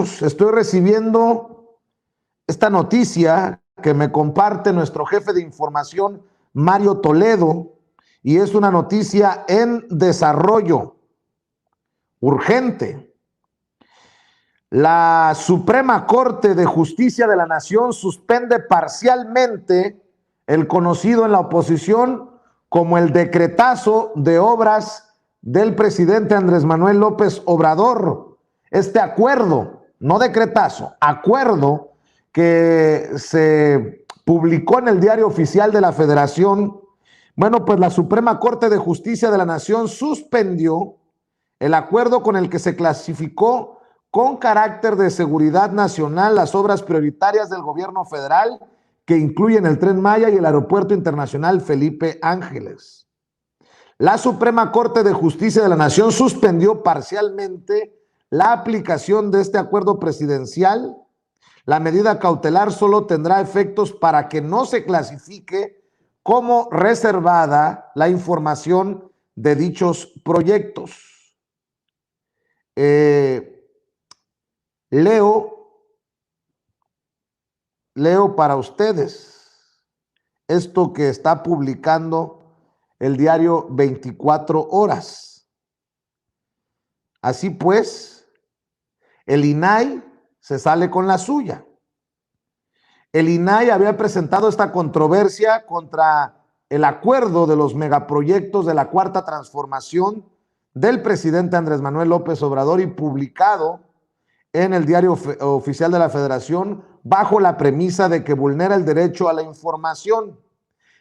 muchachos, estoy recibiendo esta noticia que me comparte nuestro jefe de información, Mario Toledo, y es una noticia en desarrollo urgente. La Suprema Corte de Justicia de la Nación suspende parcialmente el conocido en la oposición como el decretazo de obras del presidente Andrés Manuel López Obrador. Este acuerdo, no decretazo, acuerdo que se publicó en el Diario Oficial de la Federación. Bueno, pues la Suprema Corte de Justicia de la Nación suspendió el acuerdo con el que se clasificó con carácter de seguridad nacional las obras prioritarias del gobierno federal que incluyen el Tren Maya y el Aeropuerto Internacional Felipe Ángeles. La Suprema Corte de Justicia de la Nación suspendió parcialmente la aplicación de este acuerdo presidencial. La medida cautelar solo tendrá efectos para que no se clasifique como reservada la información de dichos proyectos. Leo para ustedes esto que está publicando el diario 24 Horas. Así pues, el INAI se sale con la suya. El INAI había presentado esta controversia contra el acuerdo de los megaproyectos de la Cuarta Transformación del presidente Andrés Manuel López Obrador y publicado en el Diario Oficial de la Federación bajo la premisa de que vulnera el derecho a la información.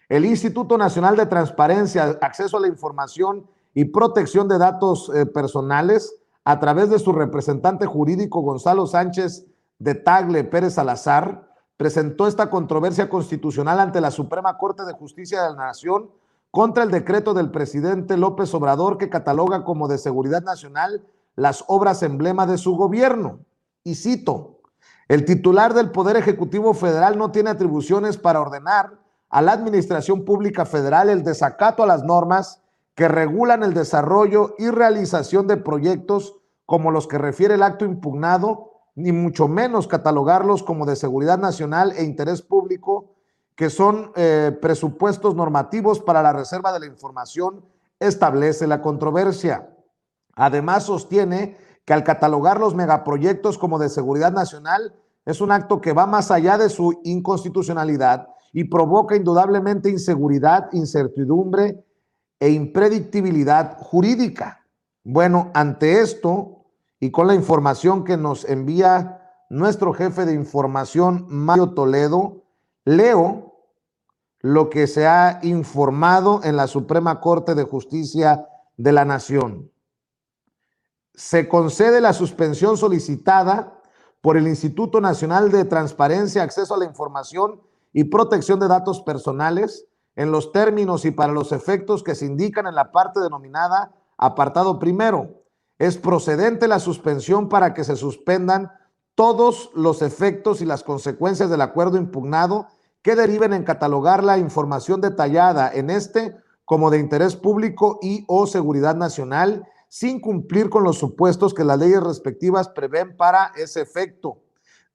El Instituto Nacional de Transparencia, Acceso a la Información y Protección de Datos Personales, a través de su representante jurídico Gonzalo Sánchez de Tagle Pérez Salazar, presentó esta controversia constitucional ante la Suprema Corte de Justicia de la Nación contra el decreto del presidente López Obrador que cataloga como de seguridad nacional las obras emblema de su gobierno. Y cito: el titular del Poder Ejecutivo Federal no tiene atribuciones para ordenar a la Administración Pública Federal el desacato a las normas que regulan el desarrollo y realización de proyectos como los que refiere el acto impugnado, ni mucho menos catalogarlos como de seguridad nacional e interés público, que son presupuestos normativos para la reserva de la información, establece la controversia. Además, sostiene que al catalogar los megaproyectos como de seguridad nacional es un acto que va más allá de su inconstitucionalidad y provoca indudablemente inseguridad, incertidumbre e impredictibilidad jurídica. Bueno, ante esto y con la información que nos envía nuestro jefe de información, Mario Toledo, leo lo que se ha informado en la Suprema Corte de Justicia de la Nación. Se concede la suspensión solicitada por el Instituto Nacional de Transparencia, Acceso a la Información y Protección de Datos Personales en los términos y para los efectos que se indican en la parte denominada apartado primero. Es procedente la suspensión para que se suspendan todos los efectos y las consecuencias del acuerdo impugnado que deriven en catalogar la información detallada en este como de interés público y o seguridad nacional, sin cumplir con los supuestos que las leyes respectivas prevén para ese efecto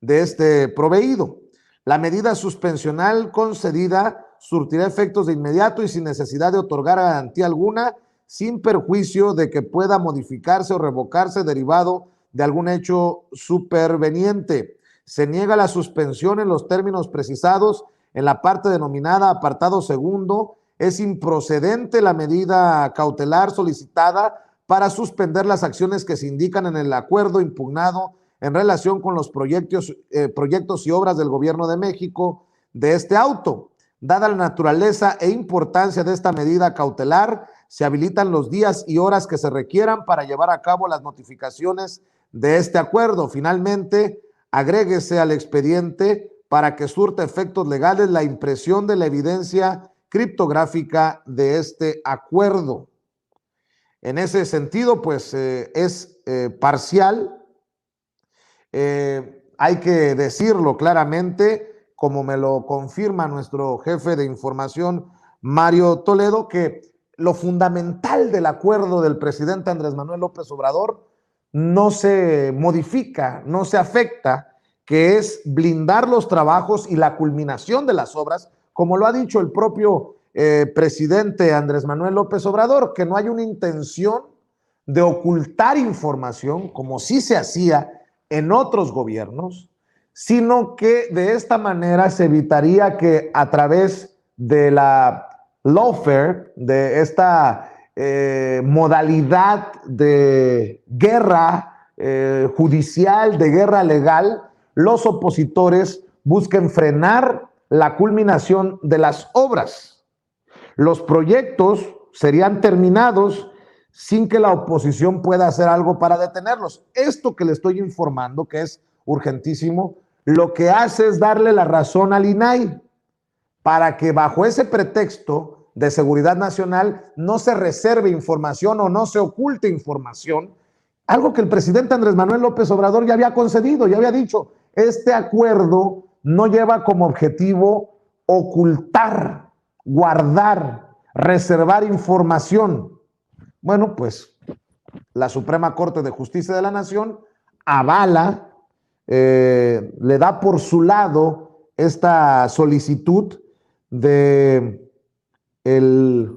de este proveído. La medida suspensional concedida surtirá efectos de inmediato y sin necesidad de otorgar garantía alguna, sin perjuicio de que pueda modificarse o revocarse derivado de algún hecho superveniente. Se niega la suspensión en los términos precisados en la parte denominada apartado segundo. Es improcedente la medida cautelar solicitada para suspender las acciones que se indican en el acuerdo impugnado en relación con los proyectos y obras del Gobierno de México de este auto. Dada la naturaleza e importancia de esta medida cautelar, se habilitan los días y horas que se requieran para llevar a cabo las notificaciones de este acuerdo. Finalmente, agréguese al expediente para que surta efectos legales la impresión de la evidencia criptográfica de este acuerdo. En ese sentido, pues es parcial. Hay que decirlo claramente, como me lo confirma nuestro jefe de información, Mario Toledo, que lo fundamental del acuerdo del presidente Andrés Manuel López Obrador no se modifica, no se afecta, que es blindar los trabajos y la culminación de las obras, como lo ha dicho el propio presidente Andrés Manuel López Obrador, que no hay una intención de ocultar información, como sí se hacía en otros gobiernos, sino que de esta manera se evitaría que a través de la lawfare, de esta modalidad de guerra judicial, de guerra legal, los opositores busquen frenar la culminación de las obras. Los proyectos serían terminados sin que la oposición pueda hacer algo para detenerlos. Esto que le estoy informando, que es urgentísimo, lo que hace es darle la razón al INAI para que bajo ese pretexto de seguridad nacional no se reserve información o no se oculte información, algo que el presidente Andrés Manuel López Obrador ya había concedido, ya había dicho, este acuerdo no lleva como objetivo ocultar, guardar, reservar información. Bueno, pues la Suprema Corte de Justicia de la Nación avala, le da por su lado esta solicitud de el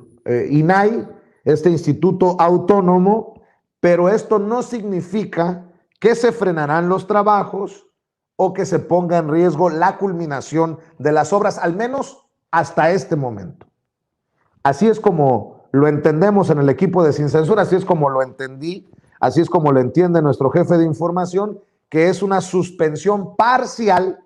INAI, este instituto autónomo, pero esto no significa que se frenarán los trabajos o que se ponga en riesgo la culminación de las obras, al menos hasta este momento. Así es como lo entendemos en el equipo de Sin Censura, así es como lo entendí, así es como lo entiende nuestro jefe de información, que es una suspensión parcial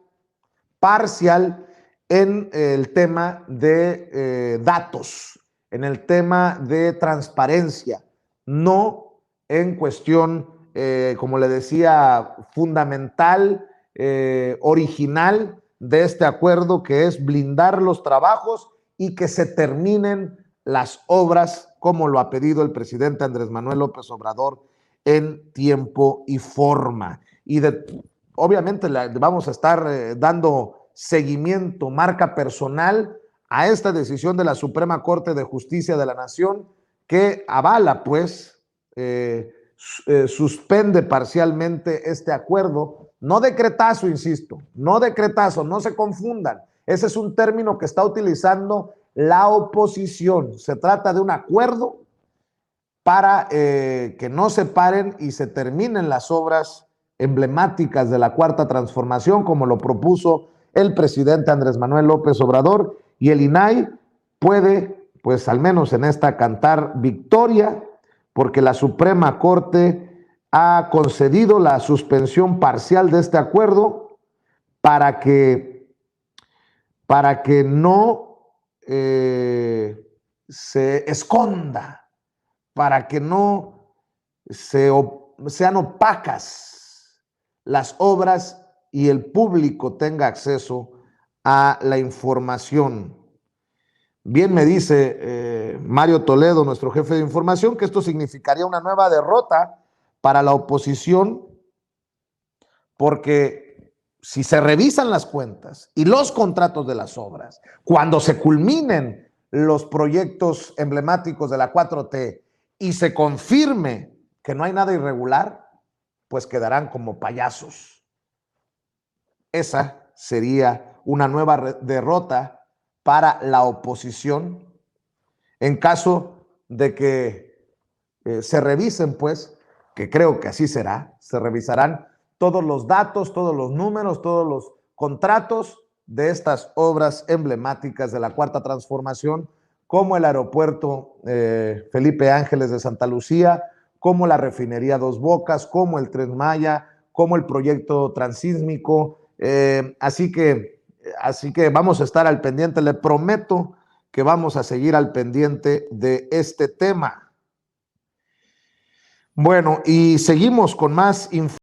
en el tema de datos, en el tema de transparencia, no en cuestión, como le decía, fundamental, original de este acuerdo, que es blindar los trabajos y que se terminen las obras como lo ha pedido el presidente Andrés Manuel López Obrador en tiempo y forma. Y obviamente vamos a estar dando seguimiento, marca personal a esta decisión de la Suprema Corte de Justicia de la Nación, que avala, pues, suspende parcialmente este acuerdo. No decretazo, insisto, no decretazo, no se confundan. Ese es un término que está utilizando la oposición. Se trata de un acuerdo para que no se paren y se terminen las obras emblemáticas de la Cuarta Transformación, como lo propuso el presidente Andrés Manuel López Obrador, y el INAI puede, pues al menos en esta, cantar victoria, porque la Suprema Corte ha concedido la suspensión parcial de este acuerdo para que no se esconda, para que no sean opacas las obras y el público tenga acceso a la información. Bien me dice Mario Toledo, nuestro jefe de información, que esto significaría una nueva derrota para la oposición, porque si se revisan las cuentas y los contratos de las obras, cuando se culminen los proyectos emblemáticos de la 4T y se confirme que no hay nada irregular, pues quedarán como payasos. Esa sería una nueva derrota para la oposición en caso de que se revisen, pues, que creo que así será, se revisarán todos los datos, todos los números, todos los contratos de estas obras emblemáticas de la Cuarta Transformación, como el aeropuerto Felipe Ángeles de Santa Lucía, como la refinería Dos Bocas, como el Tren Maya, como el proyecto transísmico. Así que vamos a estar al pendiente. Le prometo que vamos a seguir al pendiente de este tema. Bueno, y seguimos con más información.